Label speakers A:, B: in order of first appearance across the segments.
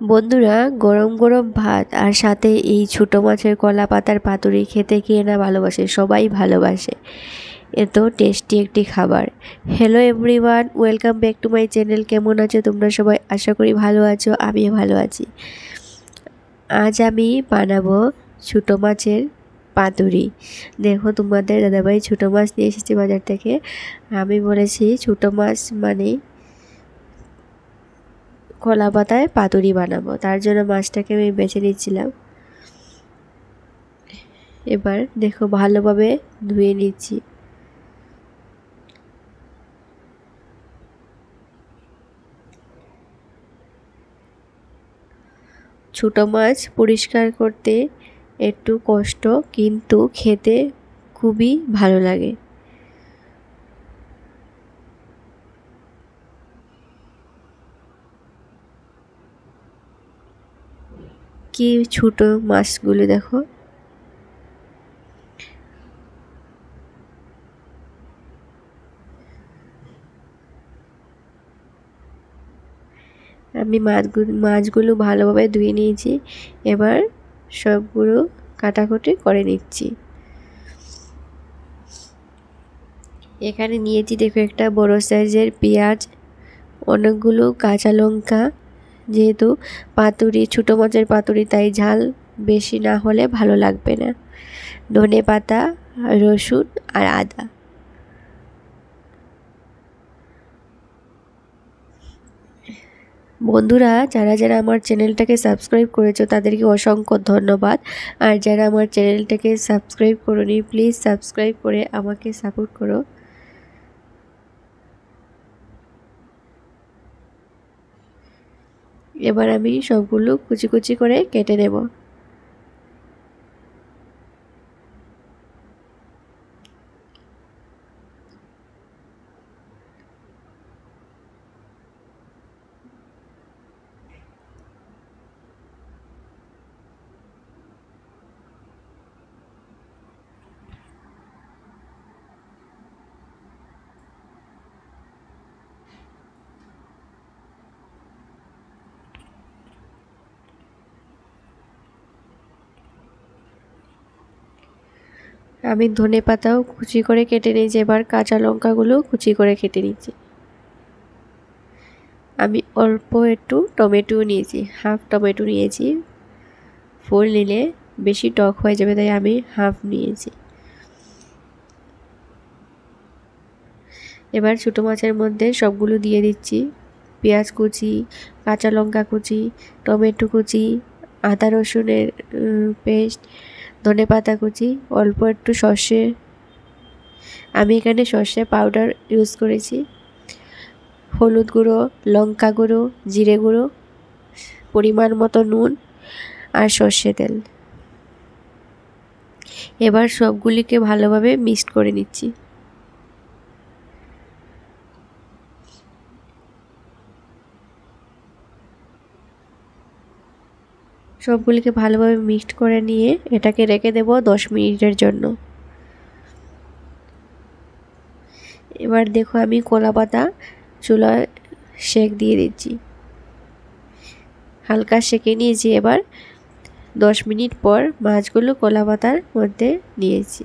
A: বন্ধুরা, গরম গরম ভাত আর সাথে এই ছোটো মাছের কলা পাতার পাতুরি খেতে কে না ভালোবাসে, সবাই ভালোবাসে। এত টেস্টি একটি খাবার। Hello everyone, welcome back to my channel. কেমন আছো তোমরা সবাই? আশা করি ভালো আছো, আমিও ভালো আছি। আজ আমি বানাবো ছোটো মাছের পাতুরি। দেখো, তোমাদের দাদাভাই ছোটো মাছ নিয়ে এসেছে বাজার থেকে। আমি বলেছি ছোটো মাছ মানে কলা পাতায় পাতুরি বানাবো, তার জন্য মাছটাকে আমি বেছে নিচ্ছিলাম। এবার দেখো, ভালোভাবে ধুয়ে নিচ্ছি। ছোটো মাছ পরিষ্কার করতে একটু কষ্ট, কিন্তু খেতে খুবই ভালো লাগে। কি ছোটো মাছগুলো দেখো। আমি মাছগুলো ভালোভাবে ধুয়ে নিয়েছি। এবার সবগুলো কাটাকুটি করে নিচ্ছি। এখানে নিয়েছি দেখো একটা বড় সাইজের পেঁয়াজ, অনেকগুলো কাঁচা লঙ্কা। যেহেতু পাতুরি, ছোটো মাছের পাতুরি, তাই ঝাল বেশি না হলে ভালো লাগবে না। ধনে পাতা, রসুন আর আদা। বন্ধুরা, যারা যারা আমার চ্যানেলটাকে সাবস্ক্রাইব করেছো তাদেরকে অসংখ্য ধন্যবাদ। আর যারা আমার চ্যানেলটাকে সাবস্ক্রাইব করোনি, প্লিজ সাবস্ক্রাইব করে আমাকে সাপোর্ট করো। এবার আমি সবগুলো কুচি কুচি করে কেটে নেব। আমি ধনে পাতাও কুচি করে কেটে নিয়েছি। এবার কাঁচা লঙ্কাগুলো কুচি করে কেটে নিচ্ছি। আমি অল্প একটু টমেটো নিয়েছি, হাফ টমেটো নিয়েছি। ফুল নিলে বেশি টক হয়ে যাবে, তাই আমি হাফ নিয়েছি। এবার ছোটো মাছের মধ্যে সবগুলো দিয়ে দিচ্ছি। পেঁয়াজ কুচি, কাঁচা লঙ্কা কুচি, টমেটো কুচি, আদা রসুনের পেস্ট, ধনে পাতা কুচি, অল্প একটু সর্ষে। আমি এখানে সর্ষে পাউডার ইউজ করেছি। হলুদ গুঁড়ো, লঙ্কা গুঁড়ো, জিরে গুঁড়ো, পরিমাণ মতো নুন আর সর্ষে তেল। এবার সবগুলিকে ভালোভাবে মিক্সড করে নিচ্ছি। সবগুলিকে ভালোভাবে মিক্সড করে নিয়ে এটাকে রেখে দেব 10 মিনিটের জন্য। এবার দেখো, আমি কলা পাতা চুলায় সেঁক দিয়ে দিচ্ছি। হালকা সেঁকে নিয়েছি। এবার 10 মিনিট পর মাছগুলো কলা পাতার মধ্যে নিয়েছি।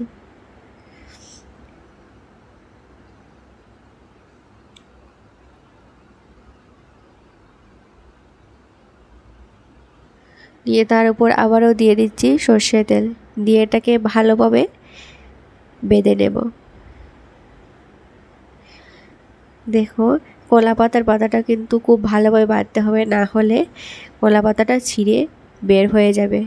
A: দিয়ে তার উপর আবারও দিয়ে দিচ্ছি সর্ষের তেল, দিয়ে এটাকে ভালোভাবে বেঁধে নেব। দেখো, কলা পাতার পাতাটা কিন্তু খুব ভালোভাবে বাঁধতে হবে, না হলে কলা পাতাটা ছিঁড়ে বের হয়ে যাবে।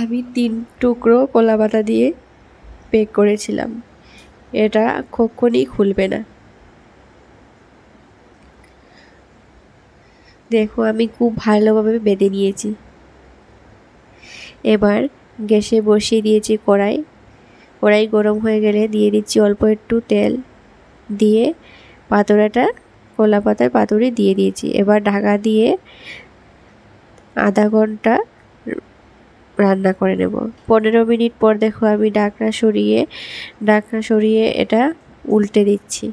A: আমি 3 টুকরো কলা পাতা দিয়ে পেক করেছিলাম। এটা কখনই খুলবে না। দেখো, আমি খুব ভালোভাবে বেঁধে নিয়েছি। এবার গ্যাসে বসিয়ে দিয়েছি কড়াই। কড়াই গরম হয়ে গেলে দিয়ে দিচ্ছি অল্প একটু তেল। দিয়ে পাতুড়াটা কলা পাতার পাতুড়ি দিয়ে দিয়েছি। এবার ঢাকা দিয়ে আধা ঘন্টা রান্না করে নেব। 15 মিনিট পর দেখো আমি ঢাকনা সরিয়ে এটা উল্টে দিচ্ছি,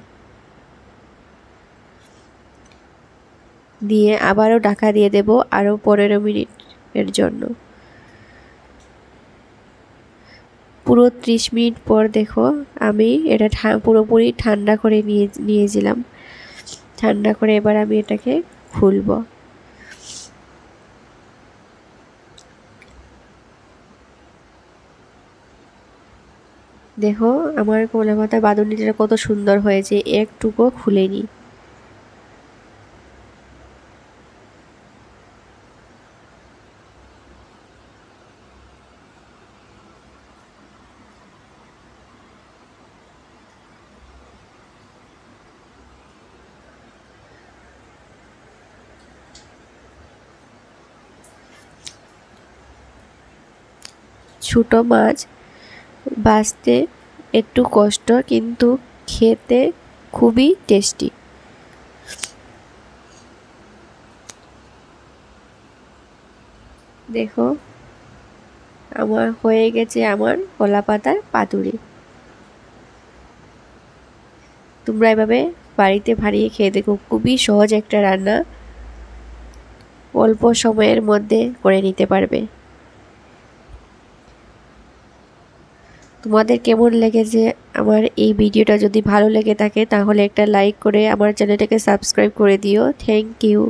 A: দিয়ে আবারও ঢাকা দিয়ে দেব আরও 15 মিনিটের জন্য। পুরো 30 মিনিট পর দেখো আমি এটা পুরোপুরি ঠান্ডা করে নিয়েছিলাম। ঠান্ডা করে এবার আমি এটাকে খুলব। দেখো আমার কলা পাতার বাঁধুনিটা কত সুন্দর হয়েছে, একটুকু খুলেনি। ছোট মাছ বাছতে একটু কষ্ট, কিন্তু খেতে খুবই টেস্টি। দেখো আমার হয়ে গেছে আমার কলা পাতার পাতুরি। তোমরা এভাবে বাড়িতে বানিয়ে খেয়ে দেখো, খুবই সহজ একটা রান্না, অল্প সময়ের মধ্যে করে নিতে পারবে। তোমাদের কেমন লেগেছে আমার এই ভিডিওটা? যদি ভালো লেগে থাকে তাহলে একটা লাইক করে আমার চ্যানেলটাকে সাবস্ক্রাইব করে দিও। Thank you.